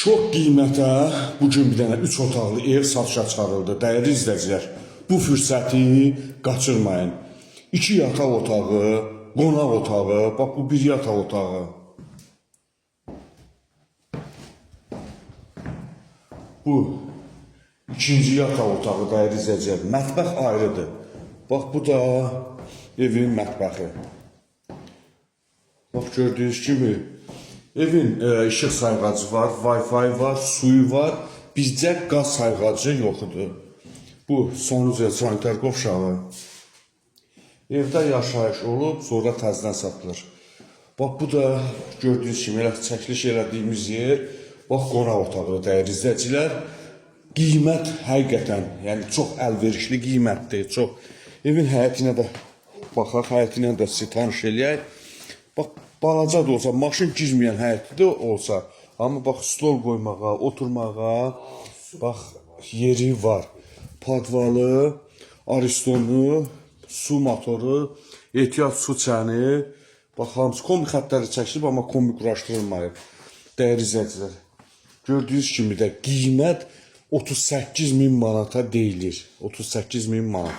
Şok qiymətə bugün bir dənə 3 otaqlı ev satışa çıxarıldı. Dəyərli izləyicilər, bu fürsəti qaçırmayın. 2 yataq otağı, qonaq otağı, bax bu 1 yataq otağı. Bu ikinci yataq otağı dəyərli izləyicilər. Mətbəx ayrıdır. Bax bu da evin mətbəxi. Bax gördüyünüz kimi evin işıq sayğacı var, Wi-Fi var, suyu var. Bizcə qaz sayğacı yoxdur. Bu sonucu sanitar qovşağı. Evdə yaşayış olub, sonra təzədən satılır. Bax bu da gördüyünüz kimi elə çəkiliş elədiyimiz yer. Bax qonaq otağı dəyərli izləyicilər. Qiymət həqiqətən, yəni çox əlverişli qiymətdir. Çox. Evin həyətinə də baxaq, həyətinə də sizi tanış eləyək. Bax balaca da olsa, maşın girməyən həyəti də olsa, amma bax stol qoymağa, oturmağa bax yeri var. Padvalı, aristonu, su motoru, ehtiyat su çəni. Bax hamısı kombi xəttləri çəkilib, amma kombi quraşdırılmayıb. Dəyərli izləyicilər, gördüyünüz kimi də qiymət 38.000 manata deyilir. 38.000 manat.